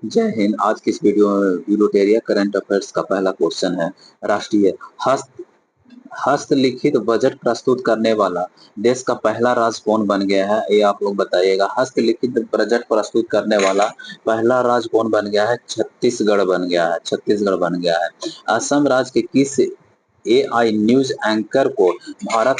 जय हिंद। आज की इस वीडियो में यूरोटेरिया करंट अफेयर्स का पहला क्वेश्चन है। राष्ट्रीय हस्त हस्तलिखित बजट प्रस्तुत करने वाला देश का पहला राज्य कौन बन गया है, ये आप लोग बताइएगा। हस्तलिखित बजट प्रस्तुत करने वाला पहला राज्य कौन बन गया है? छत्तीसगढ़ बन गया है। छत्तीसगढ़ बन गया है। असम राज्य के किस एआई न्यूज एंकर को भारत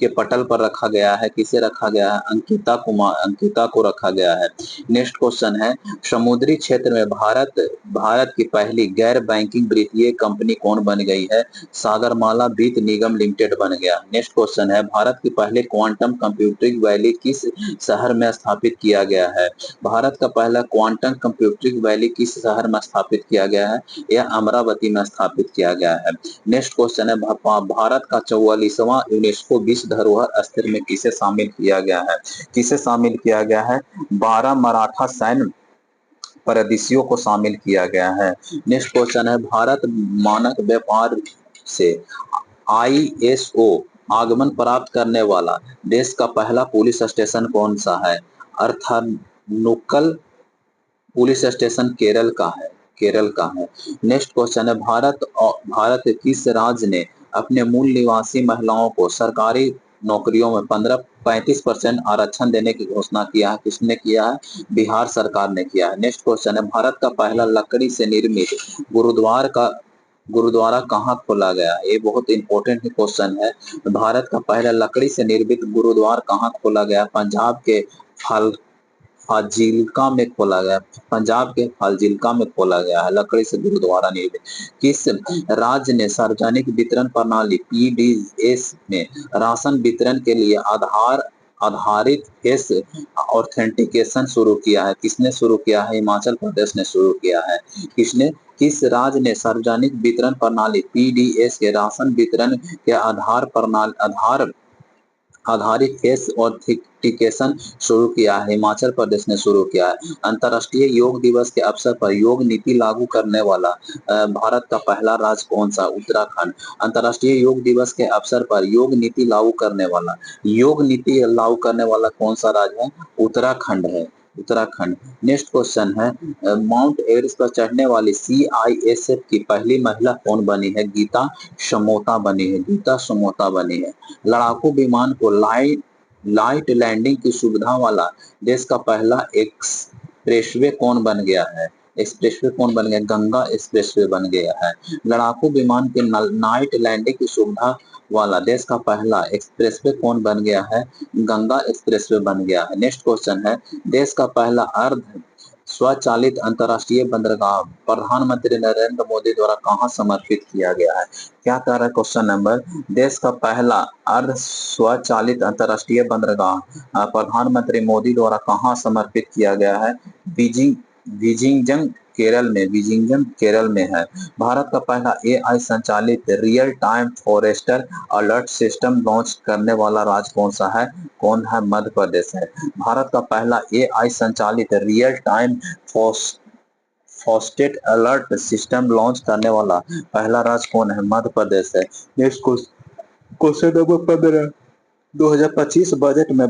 के पटल पर रखा गया है? किसे रखा गया है? अंकिता को रखा गया है। नेक्स्ट क्वेश्चन है, समुद्री क्षेत्र में भारत भारत की पहली गैर बैंकिंग वित्तीय कंपनी कौन बन गई है? सागरमाला वित्त निगम लिमिटेड बन गया। नेक्स्ट क्वेश्चन है, भारत की पहले क्वांटम कंप्यूटिंग वैली किस शहर में स्थापित किया गया है? भारत का पहला क्वांटम कंप्यूटिंग वैली किस शहर में स्थापित किया गया है? यह अमरावती में स्थापित किया गया है। नेक्स्ट क्वेश्चन है, भारत का 44वां यूनेस्को विश्व धरोहर स्थल में किसे शामिल किया गया है? किसे शामिल किया गया है? 12 मराठा सैन्य परिदृश्यों को शामिल किया गया है। नेक्स्ट क्वेश्चन है, भारत मानक व्यापार से आईएसओ आगमन प्राप्त करने वाला देश का पहला पुलिस स्टेशन कौन सा है? अर्थानुकल पुलिस स्टेशन केरल का है। केरल का है। नेक्स्ट क्वेश्चन है, भारत के किस राज्य ने अपने मूल निवासी महिलाओं को सरकारी नौकरियों में 15-35% आरक्षण देने की घोषणा किया है? किसने किया है? बिहार सरकार ने किया है। नेक्स्ट क्वेश्चन है, भारत का पहला लकड़ी से निर्मित गुरुद्वारा कहाँ खोला गया? ये बहुत इंपॉर्टेंट क्वेश्चन है। भारत का पहला लकड़ी से निर्मित गुरुद्वारा कहाँ खोला गया? पंजाब के फल फाजिल्का में खोला गया। पंजाब के फाजिल्का में खोला गया है लकड़ी से गुरुद्वारा निर्मित। किस राज्य ने सार्वजनिक वितरण प्रणाली पीडीएस में राशन वितरण के लिए आधार आधारित फेस ऑथेंटिकेशन शुरू किया है? किसने शुरू किया है? हिमाचल प्रदेश ने शुरू किया है। किस राज्य ने सार्वजनिक वितरण प्रणाली पीडीएस के राशन वितरण के आधार आधारित फेस ऑथेंटिकेशन शुरू किया है? हिमाचल प्रदेश ने शुरू किया है। अंतर्राष्ट्रीय योग दिवस के अवसर पर योग नीति लागू करने वाला भारत का पहला राज्य कौन सा? उत्तराखंड। अंतर्राष्ट्रीय योग दिवस के अवसर पर योग नीति लागू करने वाला कौन सा राज्य है? उत्तराखंड है। उत्तराखंड। नेक्स्ट क्वेश्चन है, माउंट एवरेस्ट पर चढ़ने वाली सीआईएसएफ की पहली महिला कौन बनी है? गीता समोता बनी है। गीता समोता बनी है। लड़ाकू विमान को लाइट लैंडिंग की सुविधा वाला देश का पहला एक्सप्रेसवे कौन बन गया है? एक्सप्रेसवे कौन बन गया? गंगा एक्सप्रेसवे बन गया है। लड़ाकू विमान के नाइट लैंडिंग की सुविधा वाला देश का पहला एक्सप्रेसवे कौन बन गया है? गंगा एक्सप्रेसवे बन गया है। नेक्स्ट क्वेश्चन है, देश का पहला अर्ध स्वचालित अंतर्राष्ट्रीय बंदरगाह प्रधानमंत्री नरेंद्र मोदी द्वारा कहां समर्पित किया गया है? क्या कह रहा है क्वेश्चन नंबर? देश का पहला अर्ध स्वचालित अंतर्राष्ट्रीय बंदरगाह प्रधानमंत्री मोदी द्वारा कहां समर्पित किया गया है? बीजिंग बीजिंगजम केरल में है। भारत का पहला एआई संचालित real time forester alert system launch करने वाला राज्य कौन सा है? कौन है? मध्य प्रदेश है। भारत का पहला एआई संचालित रियल टाइम फॉस्टेट अलर्ट सिस्टम लॉन्च करने वाला पहला राज्य कौन है? मध्य प्रदेश है। नेक्स्ट क्वेश्चन नंबर 15, 2025 बजट में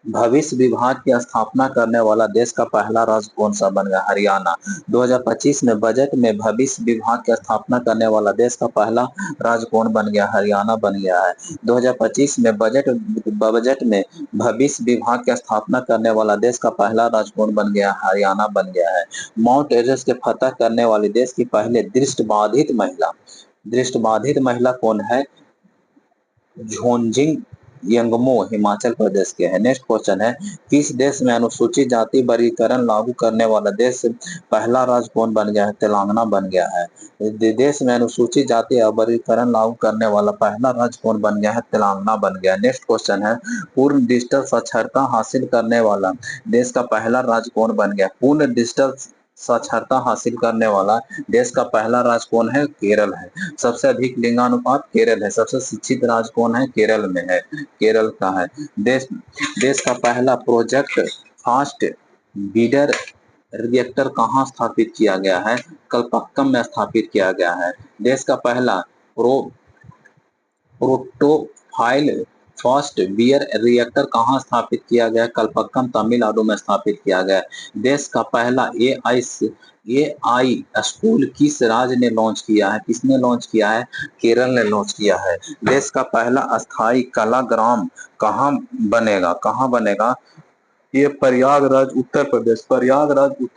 भविष्य विभाग की स्थापना करने वाला देश का पहला राज्य कौन सा बन गया? हरियाणा। 2025 में बजट में भविष्य विभाग की स्थापना करने वाला देश का पहला राज्य कौन बन गया? हरियाणा बन गया है। 2025 में बजट में भविष्य विभाग की स्थापना करने वाला देश का पहला राज्य कौन बन गया? हरियाणा बन गया है। माउंट एवरेस्ट के फतह करने वाली देश की पहले दृष्टिबाधित महिला कौन है? झोंजिंग यंगमो हिमाचल प्रदेश के है। नेक्स्ट क्वेश्चन है, किस देश में अनुसूचित जाति वर्गीकरण लागू करने वाला देश पहला राज्य कौन बन गया है? तेलंगाना बन गया है। देश में अनुसूचित जाति वर्गीकरण लागू करने वाला पहला राज्य कौन बन गया है? तेलंगाना बन गया। नेक्स्ट क्वेश्चन है, पूर्ण डिजिटल साक्षरता हासिल करने वाला देश का पहला राज्य कौन बन गया? पूर्ण डिजिटल साक्षरता हासिल करने वाला देश का पहला राज्य कौन है? केरल है। सबसे अधिक लिंगानुपात केरल है। सबसे शिक्षित राज्य कौन है? केरल में है। केरल का है। देश का पहला प्रोजेक्ट फास्ट बीडर रिएक्टर कहाँ स्थापित किया गया है? कलपक्कम में स्थापित किया गया है। देश का पहला प्रोटोफाइल फर्स्ट बियर रिएक्टर कहाँ स्थापित किया गया? कलपक्कम तमिलनाडु में स्थापित किया गया। देश का पहला एआई स्कूल किस राज्य ने लॉन्च किया है? किसने लॉन्च किया है? केरल ने लॉन्च किया है। देश का पहला अस्थाई कलाग्राम कहाँ बनेगा? कहाँ बनेगा? ये प्रयागराज उत्तर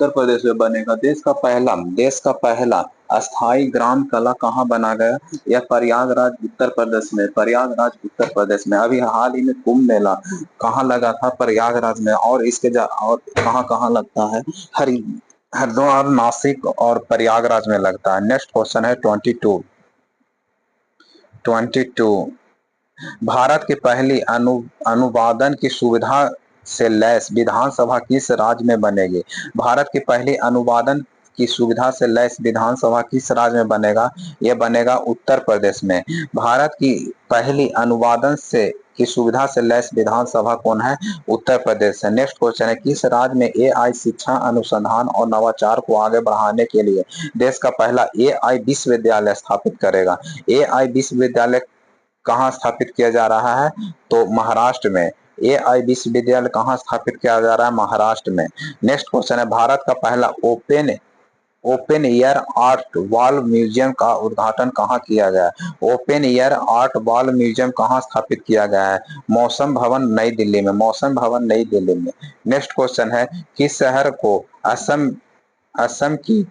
प्रदेश में बनेगा। देश का पहला अस्थाई ग्राम कला कहाँ बना गया? यह प्रयागराज उत्तर प्रदेश में। अभी हाल ही में कुंभ मेला कहाँ लगा था? प्रयागराज में। और कहाँ कहाँ लगता है? हरि हरिद्वार, नासिक और प्रयागराज में लगता है। नेक्स्ट क्वेश्चन है 22। भारत की पहली अनुवादन की सुविधा से लैस विधानसभा किस राज्य में बनेगी? भारत की पहली अनुवादन की सुविधा से लैस विधानसभा किस राज्य में बनेगा? यह बनेगा उत्तर प्रदेश में। भारत की पहली अनुवादन से की सुविधा से लैस विधानसभा कौन है? उत्तर प्रदेश है। नेक्स्ट क्वेश्चन है, किस राज्य में एआई शिक्षा, अनुसंधान और नवाचार को आगे बढ़ाने के लिए देश का पहला एआई विश्वविद्यालय स्थापित करेगा? एआई विश्वविद्यालय कहाँ स्थापित किया जा रहा है? तो महाराष्ट्र में। एआई विश्वविद्यालय कहाँ स्थापित किया जा रहा है? महाराष्ट्र में। नेक्स्ट क्वेश्चन है, भारत का पहला open air art wall museum का उद्घाटन कहाँ किया गया? Open air art wall museum कहाँ स्थापित किया गया है? मौसम भवन नई दिल्ली में। नेक्स्ट क्वेश्चन है, किस शहर को असम असम की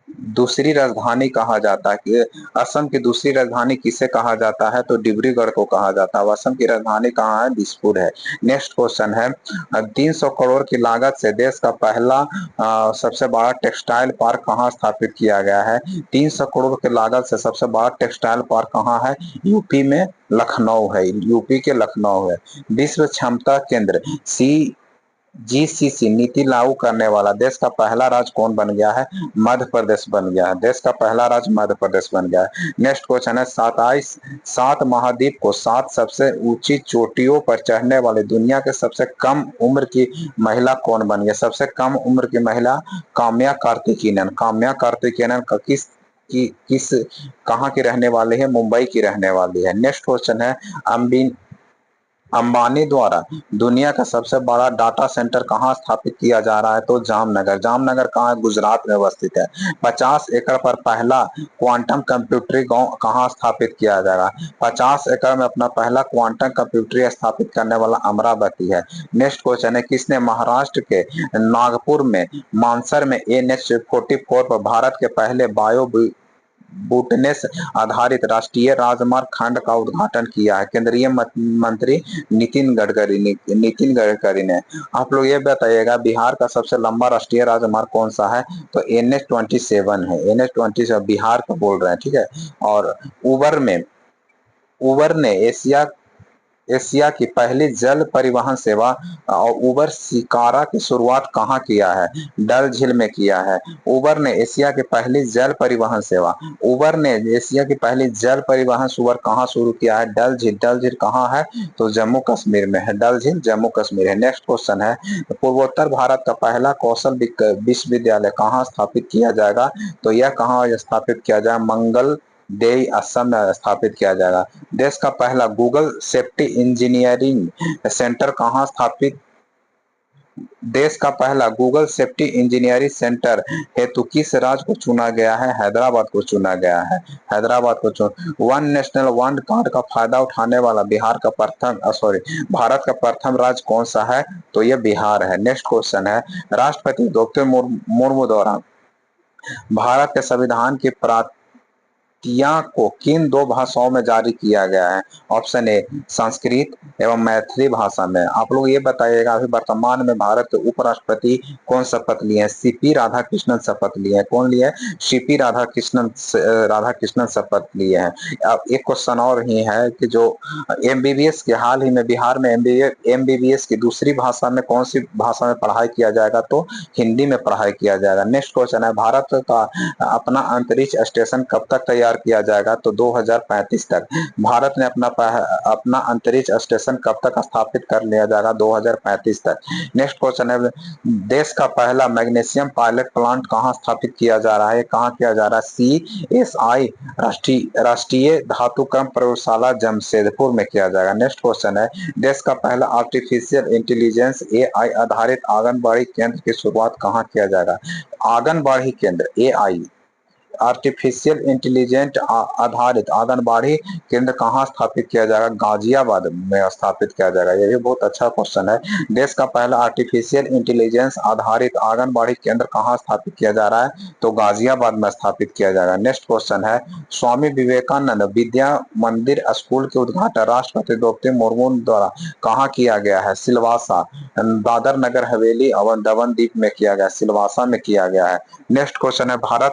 दूसरी राजधानी कहा जाता है? कि असम की दूसरी राजधानी किसे कहा जाता है? तो डिब्रूगढ़ को कहा जाता है। असम की राजधानी कहाँ है? दिसपुर है। नेक्स्ट क्वेश्चन है, 300 करोड़ की लागत से देश का पहला सबसे बड़ा टेक्सटाइल पार्क कहाँ स्थापित किया गया है? 300 करोड़ की लागत से सबसे बड़ा टेक्सटाइल पार्क कहाँ है? यूपी में लखनऊ है। यूपी के लखनऊ है। विश्व क्षमता केंद्र जीसीसी नीति लागू करने वाला देश का पहला राज्य कौन बन गया है? मध्य प्रदेश बन गया है। देश का पहला राज्य मध्य प्रदेश बन गया है। नेक्स्ट क्वेश्चन है, 7 महाद्वीप को 7 सबसे ऊंची चोटियों पर चढ़ने वाली दुनिया के सबसे कम उम्र की महिला कौन बन गया? सबसे कम उम्र की महिला काम्या कार्तिकेयन। काम्या कार्तिकेयन का किस कहाँ की रहने वाली है? मुंबई की रहने वाली है। नेक्स्ट क्वेश्चन है, अंबानी द्वारा दुनिया का सबसे बड़ा डाटा सेंटर कहाँ स्थापित किया जा रहा है? तो जामनगर। जामनगर कहाँ है? गुजरात में अवस्थित है। 50 एकड़ पर पहला क्वांटम कंप्यूटरी गांव कहाँ स्थापित किया जाएगा? 50 एकड़ में अपना पहला क्वांटम कंप्यूटरी स्थापित करने वाला अमरावती है। नेक्स्ट क्वेश्चन है, किसने महाराष्ट्र के नागपुर में मानसर में NH-44 पर भारत के पहले बायो बुटनेस आधारित राष्ट्रीय राजमार्ग खंड का उद्घाटन किया है? केंद्रीय मंत्री नितिन गडकरी ने। आप लोग ये बताइएगा, बिहार का सबसे लंबा राष्ट्रीय राजमार्ग कौन सा है? तो NH-27 है। NH-27 बिहार का बोल रहे हैं, ठीक है। और उबर ने एशिया की पहली जल परिवहन सेवा और उबर शिकारा की शुरुआत कहाँ किया है? डल झील में किया है। उबर ने एशिया की पहली जल परिवहन सुवर कहाँ शुरू किया है? डल झील। डल झील कहाँ है? तो जम्मू कश्मीर में है। डल झील जम्मू कश्मीर है। नेक्स्ट क्वेश्चन है, पूर्वोत्तर भारत का पहला कौशल विश्वविद्यालय कहाँ स्थापित किया जाएगा? तो यह कहाँ स्थापित किया जाएगा? मंगल देई असम में स्थापित किया जाएगा। देश का पहला गूगल सेफ्टी इंजीनियरिंग सेंटर कहाँ स्थापित देश का पहला गूगल सेफ्टी इंजीनियरिंग सेंटर हेतु किस राज्य को चुना गया है? हैदराबाद को चुना गया है। वन नेशनल वन कार्ड का फायदा उठाने वाला भारत का प्रथम राज्य कौन सा है? तो यह बिहार है। नेक्स्ट क्वेश्चन है, राष्ट्रपति द्रौपदी मुर्मू द्वारा भारत के संविधान की प्रतियां को किन 2 भाषाओं में जारी किया गया है? ऑप्शन ए संस्कृत एवं मैथिली भाषा में। आप लोग ये बताइएगा, अभी वर्तमान में भारत के उपराष्ट्रपति कौन शपथ लिए हैं? सीपी राधाकृष्णन शपथ लिए हैं। कौन लिए? सीपी राधाकृष्णन शपथ लिए हैं। अब एक क्वेश्चन और ही है कि जो एमबीबीएस के हाल ही में बिहार में एमबीबीएस की दूसरी भाषा में कौन सी भाषा में पढ़ाई किया जाएगा? तो हिंदी में पढ़ाई किया जाएगा। नेक्स्ट क्वेश्चन है, भारत का अपना अंतरिक्ष स्टेशन कब तक तैयार तैयार किया जाएगा? तो 2035 तक। भारत ने अपना अंतरिक्ष स्टेशन कब तक स्थापित कर लिया जाएगा? 2035 तक। नेक्स्ट क्वेश्चन है, देश का पहला मैग्नीशियम पायलट प्लांट कहाँ स्थापित किया जा रहा है? कहाँ किया जा रहा है? CSI राष्ट्रीय धातुक्रम प्रयोगशाला जमशेदपुर में किया जाएगा। नेक्स्ट क्वेश्चन है, देश का पहला आर्टिफिशियल इंटेलिजेंस AI आधारित आंगनबाड़ी केंद्र की शुरुआत कहाँ किया जाएगा? आंगनबाड़ी केंद्र AI आर्टिफिशियल इंटेलिजेंट आधारित आंगनबाड़ी केंद्र कहाँ स्थापित किया जाएगा? गाजियाबाद में स्थापित किया जाएगा। ये भी बहुत अच्छा क्वेश्चन है। देश का पहला आर्टिफिशियल इंटेलिजेंस आधारित आंगनबाड़ी केंद्र कहाँ स्थापित किया जा रहा है? तो गाजियाबाद में स्थापित किया जाएगा। नेक्स्ट क्वेश्चन है, स्वामी विवेकानंद विद्या मंदिर स्कूल के उद्घाटन राष्ट्रपति द्रौपदी मुर्मू द्वारा कहाँ किया गया है? सिलवासा, दादर नगर हवेली और दमन दीव में किया गया, सिलवासा में किया गया है। नेक्स्ट क्वेश्चन है, भारत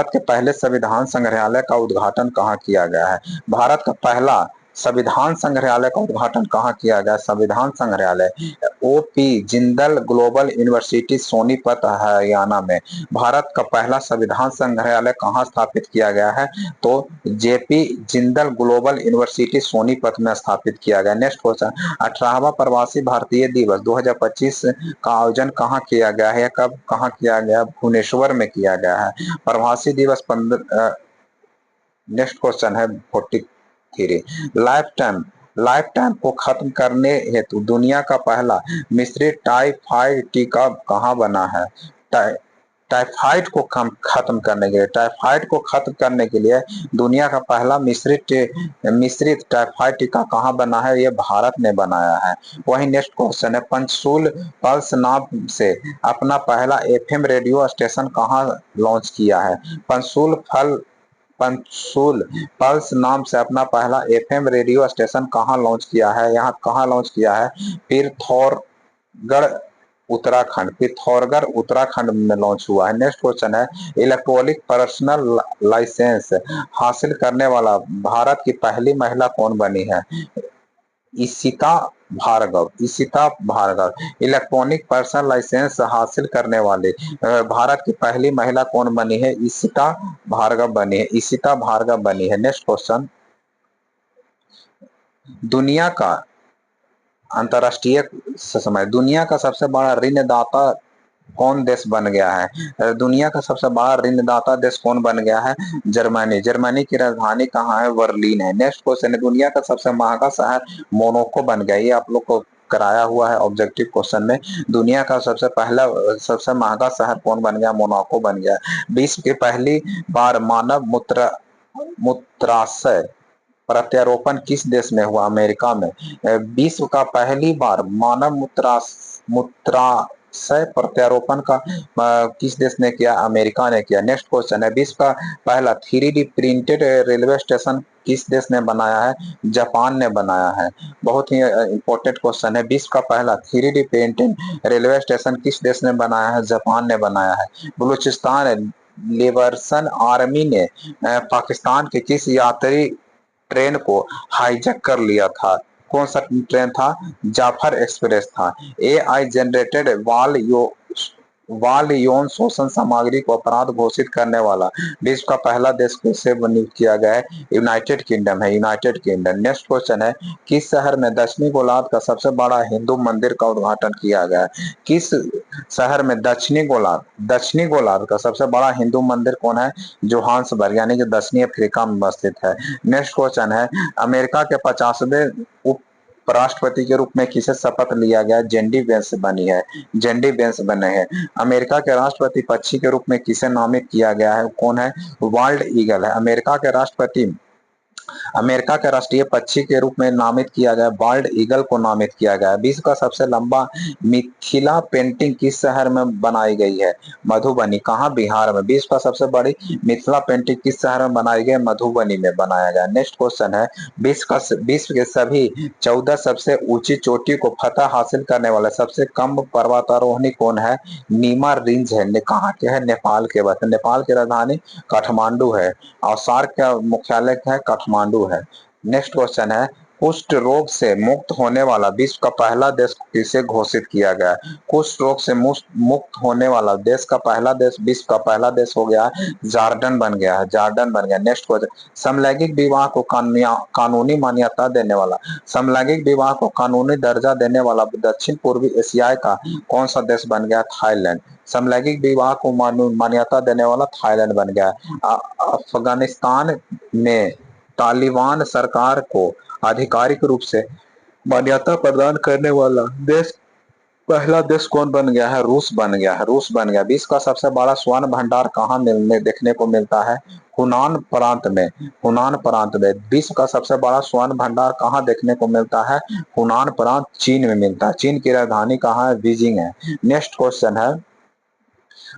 के पहले संविधान संग्रहालय का उद्घाटन कहाँ किया गया है? भारत का पहला संविधान संग्रहालय का उद्घाटन कहाँ किया गया? संविधान संग्रहालय OP Jindal global university Sonipat Haryana में। भारत का पहला संविधान संग्रहालय कहाँ स्थापित किया गया है? तो JP Jindal global university Sonipat में स्थापित किया गया। नेक्स्ट क्वेश्चन, 18वां प्रवासी भारतीय दिवस 2025 का आयोजन कहाँ किया गया है? कब कहाँ किया गया? भुवनेश्वर में किया गया है। प्रवासी दिवस 15। नेक्स्ट क्वेश्चन है 43, लाइफ टाइम को खत्म करने हेतु दुनिया का पहला मिश्रित टाइफाइड टीका कहाँ बना है? टाइफाइड को खत्म करने के लिए दुनिया का पहला मिश्रित टाइफाइड टीका कहाँ बना है? ये भारत ने बनाया है। वही नेक्स्ट क्वेश्चन है, पंचसूल पल्स नाम से अपना पहला FM रेडियो स्टेशन कहाँ लॉन्च किया है? पंचसूल पल्स नाम से अपना पहला FM रेडियो स्टेशन कहाँ लॉन्च किया है? यहाँ कहाँ लॉन्च किया है? पिथौरागढ़ उत्तराखंड में लॉन्च हुआ है। नेक्स्ट क्वेश्चन है, इलेक्ट्रॉनिक पर्सनल लाइसेंस हासिल करने वाला भारत की पहली महिला कौन बनी है? ईशिता भार्गव इलेक्ट्रॉनिक पर्सनल लाइसेंस हासिल करने वाले भारत की पहली महिला कौन बनी है? ईशिता भार्गव बनी है। नेक्स्ट क्वेश्चन, दुनिया का सबसे बड़ा ऋणदाता कौन देश बन गया है? दुनिया का सबसे बड़ा ऋणदाता देश कौन बन गया है? जर्मनी की राजधानी कहाँ है? बर्लिन है। नेक्स्ट क्वेश्चन है, दुनिया का सबसे महंगा शहर मोनाको बन गया। ये आप लोग को कराया हुआ है ऑब्जेक्टिव क्वेश्चन में। दुनिया का सबसे महंगा शहर कौन बन गया? मोनाको बन गया। विश्व की पहली बार मानव मूत्राशय प्रत्यारोपण किस देश में हुआ? अमेरिका में। विश्व का पहली बार मानव मूत्राशय प्रत्यारोपण का किस देश ने किया? अमेरिका ने किया। नेक्स्ट क्वेश्चन है, विश्व का पहला 3D प्रिंटेड रेलवे स्टेशन किस देश ने बनाया है? जापान ने बनाया है। बहुत ही इंपॉर्टेंट क्वेश्चन है, विश्व का पहला 3D प्रिंटेड रेलवे स्टेशन किस देश ने बनाया है? जापान ने बनाया है। बलूचिस्तान लिबरेशन आर्मी ने पाकिस्तान के किस यात्री ट्रेन को हाईजैक कर लिया था? कौन सा ट्रेन था? जाफर एक्सप्रेस था। AI जनरेटेड बाल यौन शोषण सामग्री को अपराध घोषित करने वाला विश्व का पहला देश किसे नियुक्त किया गया है? यूनाइटेड किंगडम है। नेक्स्ट क्वेश्चन है, किस शहर में दक्षिणी गोलार्ध का सबसे बड़ा हिंदू मंदिर का उद्घाटन किया गया है? किस शहर में दक्षिणी गोलार्ध का सबसे बड़ा हिंदू मंदिर कौन है? जोहान्सबर्ग यानी कि दक्षिणी अफ्रीका में स्थित है। नेक्स्ट क्वेश्चन है, अमेरिका के 50वें उपराष्ट्रपति के रूप में किसे शपथ लिया गया? जेडी वेंस बने हैं। अमेरिका के राष्ट्रपति पक्षी के रूप में किसे नामित किया गया है? कौन है? वाइल्ड ईगल है। अमेरिका के राष्ट्रीय पक्षी के रूप में नामित किया गया, वाइल्ड ईगल को नामित किया गया। विश्व का सबसे लंबा मिथिला पेंटिंग किस शहर में बनाई गई है? मधुबनी। कहाँ? बिहार में। विश्व का सबसे बड़ी मिथिला पेंटिंग किस शहर में बनाई गई? मधुबनी में बनाया गया। नेक्स्ट क्वेश्चन है, विश्व के सभी 14 सबसे ऊंची चोटी को फतह हासिल करने वाला सबसे कम पर्वतारोहणी कौन है? नीमा रेंज है। कहाँ के है? नेपाल के। नेपाल की राजधानी काठमांडू है और सार्क का मुख्यालय है काठमांडू है। नेक्स्ट क्वेश्चन है, कुष्ठ रोग से मुक्त होने वाला विश्व का पहला देश किसे घोषित किया गया? कुष्ठ रोग से मुक्त होने वाला देश का पहला देश, विश्व का पहला देश हो गया जॉर्डन बन गया है, जॉर्डन बन गया। नेक्स्ट क्वेश्चन, समलैंगिक विवाह को कानूनी मान्यता देने वाला, समलैंगिक विवाह को कानूनी दर्जा देने वाला दक्षिण पूर्वी एशिया का कौन सा देश बन गया? थाईलैंड। समलैंगिक विवाह को मान्यता देने वाला थाईलैंड बन गया। अफगानिस्तान में तालिबान सरकार को आधिकारिक रूप से मान्यता प्रदान करने वाला देश, पहला देश कौन बन गया है? रूस बन गया है, रूस बन गया। विश्व का सबसे बड़ा स्वर्ण भंडार कहाँ देखने को मिलता है? हुनान प्रांत में, हुनान प्रांत में। विश्व का सबसे बड़ा स्वर्ण भंडार कहाँ देखने को मिलता है? हुनान प्रांत चीन में मिलता है। चीन की राजधानी कहाँ है? बीजिंग है। नेक्स्ट क्वेश्चन है,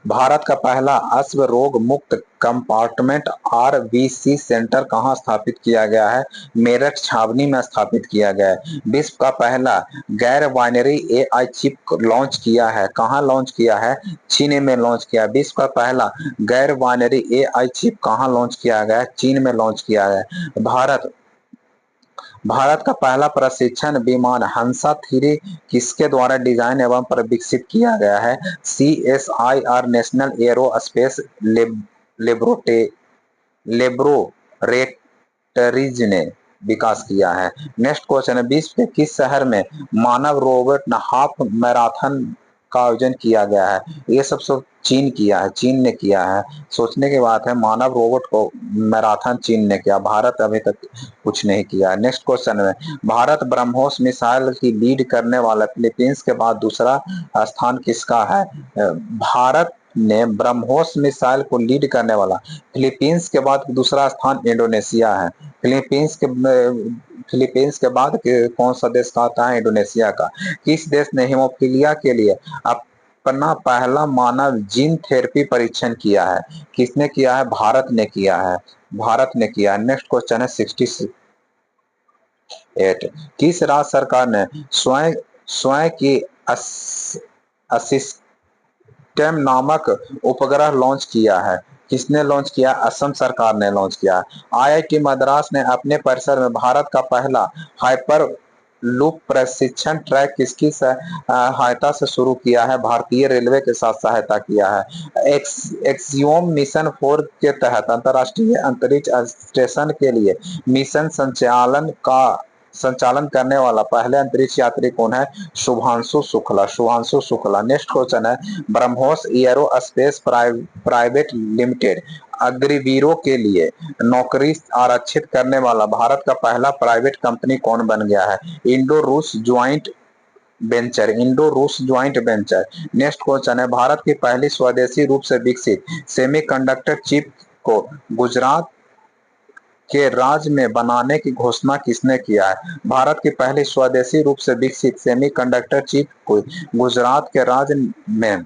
भारत का पहला अश्व रोग मुक्त कंपार्टमेंट आरबीसी सेंटर कहाँ स्थापित किया गया है? मेरठ छावनी में स्थापित किया गया है। विश्व का पहला गैर बाइनरी एआई चिप लॉन्च किया है, कहाँ लॉन्च किया है? चीन में लॉन्च किया। विश्व का पहला गैर बाइनरी एआई चिप कहाँ लॉन्च किया गया है? चीन में लॉन्च किया है। भारत का पहला प्रशिक्षण विमान हंसा 3 किसके द्वारा डिजाइन एवं विकसित किया गया है? CSIR नेशनल एयरोस्पेस लेबोरेटरीज ने विकास किया है। नेक्स्ट क्वेश्चन है, विश्व के किस शहर में मानव रोबोट हाफ मैराथन का आयोजन किया गया है? ये सब चीन किया है, चीन ने किया है। सोचने की बात है, मानव रोबोट को मैराथन चीन ने किया, भारत अभी तक कुछ नहीं किया है। नेक्स्ट क्वेश्चन में, भारत ब्रह्मोस मिसाइल की लीड करने वाला फिलीपींस के बाद दूसरा स्थान किसका है? भारत ने ब्रह्मोस मिसाइल को लीड करने वाला फिलीपींस के बाद दूसरा स्थान इंडोनेशिया है। फिलीपींस के बाद कौन सा देश का आता है? इंडोनेशिया का। किस देश ने हीमोफीलिया के लिए अपना पहला मानव जीन थेरेपी परीक्षण किया है? किसने किया है? भारत ने किया है, भारत ने किया है। नेक्स्ट क्वेश्चन है 68, किस राज्य सरकार ने स्वयं स्वयं की असिस्टेम नामक उपग्रह लॉन्च किया है? किसने लॉन्च किया? असम सरकार ने लॉन्च किया। IIT मद्रास ने अपने परिसर में भारत का पहला हाइपर लूप प्रशिक्षण ट्रैक किसकी सहायता से शुरू किया है? भारतीय रेलवे के साथ सहायता किया है। एक्सियोम मिशन 4 के तहत अंतरराष्ट्रीय अंतरिक्ष स्टेशन के लिए मिशन संचालन करने वाला पहले अंतरिक्ष यात्री कौन है? शुभांशु शुक्ला, शुभांशु शुक्ला। नेक्स्ट क्वेश्चन है, ब्रह्मोस एयरोस्पेस प्राइवेट लिमिटेड अग्निवीरों के लिए नौकरी आरक्षित करने वाला भारत का पहला प्राइवेट कंपनी कौन बन गया है? इंडो रूस ज्वाइंट वेंचर, इंडो रूस ज्वाइंट वेंचर। नेक्स्ट क्वेश्चन है, भारत की पहली स्वदेशी रूप से विकसित सेमीकंडक्टर चिप को गुजरात के राज्य में बनाने की घोषणा किसने किया है? भारत की पहली स्वदेशी रूप से विकसित सेमीकंडक्टर चिप को गुजरात के राज्य में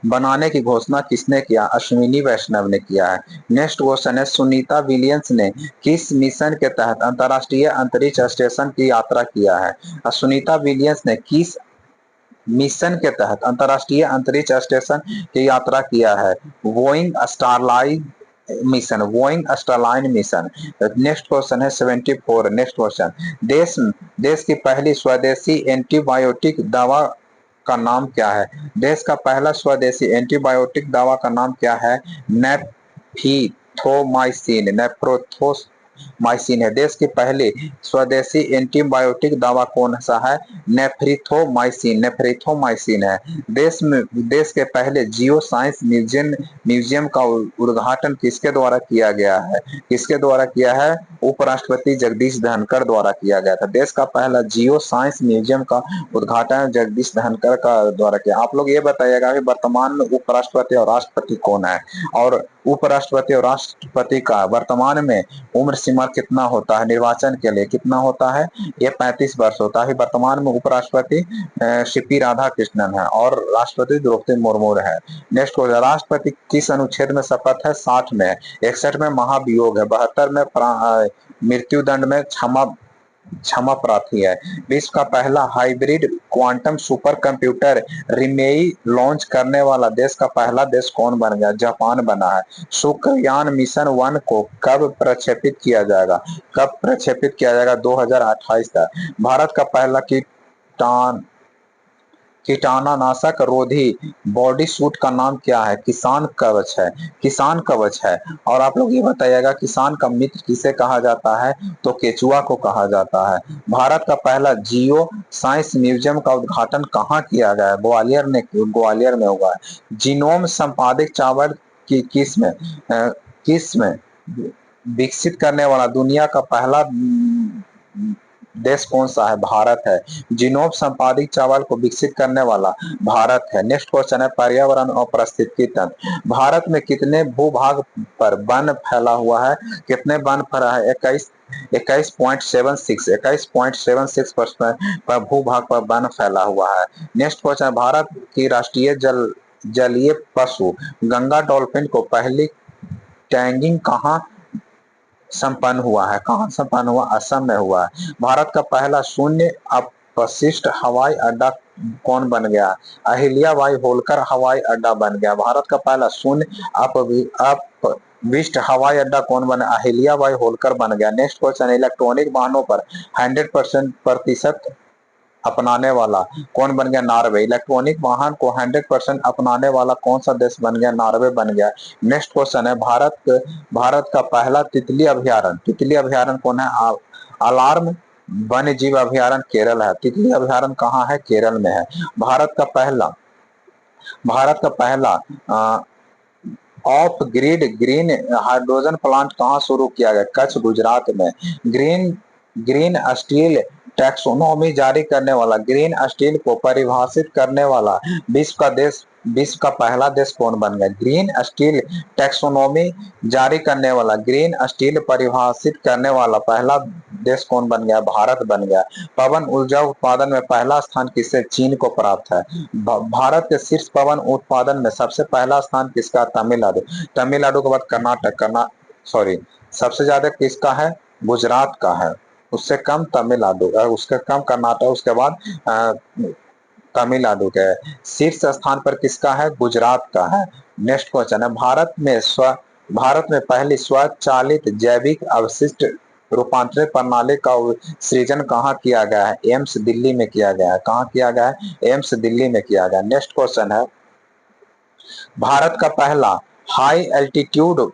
बनाने की घोषणा किसने किया? अश्विनी वैष्णव ने किया है। नेक्स्ट क्वेश्चन है, सुनीता विलियम्स ने किस मिशन के तहत अंतरराष्ट्रीय अंतरिक्ष स्टेशन की यात्रा किया है? सुनीता विलियम्स ने किस मिशन के तहत अंतरराष्ट्रीय अंतरिक्ष स्टेशन की यात्रा किया है? Boeing Starline mission, Boeing Starline mission. Next question है 74। नेक्स्ट क्वेश्चन, देश की पहली स्वदेशी एंटीबायोटिक दवा का नाम क्या है? देश का पहला स्वदेशी एंटीबायोटिक दवा का नाम क्या है? नेफ्रिथोमाइसिन, नेफ्रोथोमाइसिन है। देश की पहली स्वदेशी एंटीबायोटिक दवा कौन सा है? नेफ्रिथोमाइसिन, नेफ्रिथोमाइसिन है। देश के पहले जियो साइंस म्यूजियम का उद्घाटन किसके द्वारा किया गया है? किसके द्वारा किया है? उपराष्ट्रपति जगदीश धनखड़ द्वारा किया गया था। देश का पहला जियो साइंस म्यूजियम का उद्घाटन जगदीश धनखड़ का द्वारा किया। आप लोग ये बताइएगा कि वर्तमान में उपराष्ट्रपति और राष्ट्रपति कौन है, और उपराष्ट्रपति और राष्ट्रपति का वर्तमान में उम्र सीमा कितना होता है? निर्वाचन के लिए कितना होता है? ये 35 वर्ष होता है। वर्तमान में उपराष्ट्रपति सीपी राधाकृष्णन है और राष्ट्रपति द्रौपदी मुर्मू है। नेक्स्ट क्वेश्चन, राष्ट्रपति किस अनुच्छेद में शपथ है? 60 में। 61 में महाभियोग है। 72 में मृत्यु दंड में क्षमा क्षमा प्रार्थी है। विश्व का पहला hybrid quantum super computer Reimei launch करने वाला देश का पहला देश कौन बन गया? जापान बना है। शुक्रयान मिशन 1 को कब प्रक्षेपित किया जाएगा? कब प्रक्षेपित किया जाएगा? 2028 तक। भारत का पहला कीटाणुनाशक रोधी बॉडी सूट का नाम क्या है? किसान कवच है। किसान कवच है। और आप लोग ये बताइएगा किसान का मित्र किसे कहा जाता है? तो केचुआ को कहा जाता है। भारत का पहला जियो साइंस म्यूजियम का उद्घाटन कहाँ किया गया है? ग्वालियर में हुआ है। जीनोम संपादित चावल की किस में विकसित करने वाला दुनिया का पहला देश कौन सा है? भारत है। जीनोम संपादित चावल को विकसित करने वाला भारत है। नेक्स्ट क्वेश्चन है पर्यावरण और पारिस्थितिकी तंत्र। भारत में कितने भूभाग पर वन फैला हुआ है? कितने वन फैला है? 21.76% पर भूभाग पर वन फैला हुआ है। नेक्स्ट क्वेश्चन, भारत की राष्ट्रीय जलीय पशु गंगा डॉल्फिन को पहली टैगिंग कहाँ संपन्न हुआ है? कहाँ संपन्न हुआ? असम में हुआ है। भारत का पहला शून्य अपशिष्ट हवाई अड्डा कौन बन गया? अहिल्या बाई होलकर हवाई अड्डा बन गया। भारत का पहला शून्य अपविष्ट हवाई अड्डा कौन बना? अहिल्या बाई होलकर बन गया। नेक्स्ट क्वेश्चन, इलेक्ट्रॉनिक वाहनों पर 100% अपनाने वाला कौन बन गया? नॉर्वे। इलेक्ट्रॉनिक वाहन को 100% अपनाने वाला कौन सा देश बन गया? नॉर्वे बन गया। नेक्स्ट क्वेश्चन है भारत का पहला तितली अभ्यारण्य कौन है? अलार्म वन्य जीव अभ्यारण्य केरल है। तितली अभ्यारण्य कहाँ है? केरल में है। भारत का पहला of grid green hydrogen plant कहाँ शुरू किया गया? कच्छ, गुजरात में। ग्रीन स्टील टैक्सोनॉमी जारी करने वाला, ग्रीन स्टील को परिभाषित करने वाला विश्व का पहला देश कौन बन गया? ग्रीन स्टील टैक्सोनॉमी जारी करने वाला, ग्रीन स्टील परिभाषित करने वाला पहला देश कौन बन गया? भारत बन गया। पवन ऊर्जा उत्पादन में पहला स्थान किसे? चीन को प्राप्त है। भारत के शीर्ष पवन उत्पादन में सबसे पहला स्थान किसका? तमिलनाडु। तमिलनाडु के बाद सबसे ज्यादा किसका है? गुजरात का है। उससे कम तमिलनाडु, उसके कम कर्नाटक, उसके बाद तमिलनाडु के। शीर्ष स्थान पर किसका है? गुजरात का है। नेक्स्ट क्वेश्चन है भारत में पहली स्वचालित जैविक अवशिष्ट रूपांतरण प्रणाली का सृजन कहाँ किया गया है? एम्स दिल्ली में किया गया है। कहाँ किया गया है? एम्स दिल्ली में किया गया। नेक्स्ट क्वेश्चन है भारत का पहला हाई एल्टीट्यूड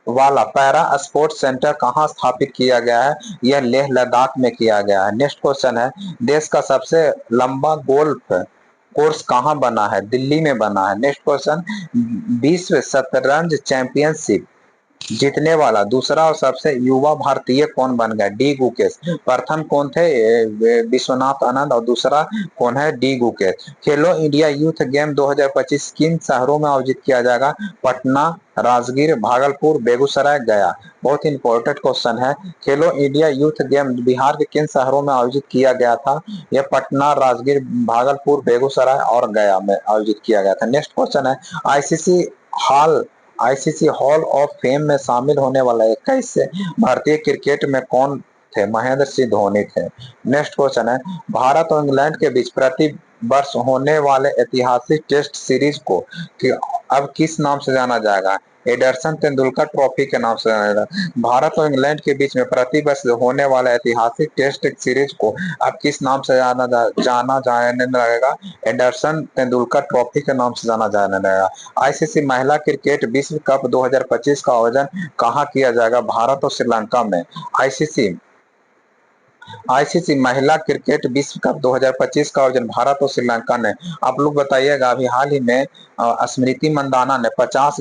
वाला पैरा स्पोर्ट्स सेंटर कहाँ स्थापित किया गया है? यह लेह लद्दाख में किया गया है। नेक्स्ट क्वेश्चन है देश का सबसे लंबा गोल्फ कोर्स कहाँ बना है? दिल्ली में बना है। नेक्स्ट क्वेश्चन, विश्व शतरंज चैंपियनशिप जीतने वाला दूसरा और सबसे युवा भारतीय कौन बन गया? डी गुकेश। प्रथम कौन थे? विश्वनाथ आनंद। और दूसरा कौन है? डी गुकेश। खेलो इंडिया यूथ गेम 2025 किन शहरों में आयोजित किया जाएगा? पटना, राजगीर, भागलपुर, बेगूसराय, गया। बहुत इंपॉर्टेंट क्वेश्चन है। खेलो इंडिया यूथ गेम बिहार के किन शहरों में आयोजित किया गया था? यह पटना, राजगीर, भागलपुर, बेगूसराय और गया में आयोजित किया गया था। नेक्स्ट क्वेश्चन है आईसीसी हॉल ऑफ फेम में शामिल होने वाला 21 से भारतीय क्रिकेट में कौन थे? महेंद्र सिंह धोनी थे। नेक्स्ट क्वेश्चन है भारत और इंग्लैंड के बीच प्रति वर्ष होने वाले ऐतिहासिक टेस्ट सीरीज को अब किस नाम से जाना जाएगा? एडरसन तेंदुलकर ट्रॉफी के नाम से जाना जाएगा। भारत और इंग्लैंड के बीच में प्रति वर्ष होने वाले ऐतिहासिक टेस्ट सीरीज को अब किस नाम से जाना जाने लगेगा? एडरसन तेंदुलकर ट्रॉफी के नाम से जाना जाने लगेगा। आईसीसी महिला क्रिकेट विश्व कप 2025 का आयोजन कहाँ किया जाएगा? भारत और श्रीलंका में। आईसीसी महिला क्रिकेट विश्व कप 2025 का आयोजन भारत और श्रीलंका ने। आप लोग बताइएगा अभी हाल ही में स्मृति मंदाना ने 50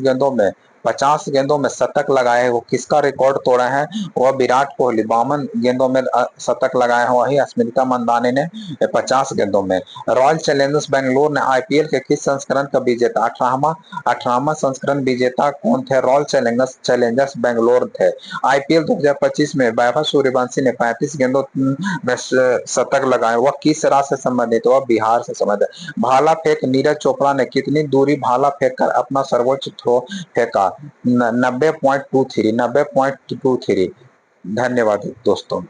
गेंदों में शतक लगाए, वो किसका रिकॉर्ड तोड़े हैं? वह विराट कोहली। 52 गेंदों में शतक लगाए हैं, वही स्मृति मंदाना ने 50 गेंदों में। रॉयल चैलेंजर्स बेंगलोर ने आईपीएल के किस संस्करण का विजेता? 18वां संस्करण विजेता कौन थे? रॉयल चैलेंजर्स बेंगलोर थे। आईपीएल 2025 में वैभव सूर्यवंशी ने 35 गेंदों में शतक लगाए, वह किस राज्य से संबंधित? वह बिहार से संबंधित। भाला फेंक नीरज चोपड़ा ने कितनी दूरी भाला फेंक कर अपना सर्वोच्च थ्रो फेंका? 90.23। धन्यवाद दोस्तों।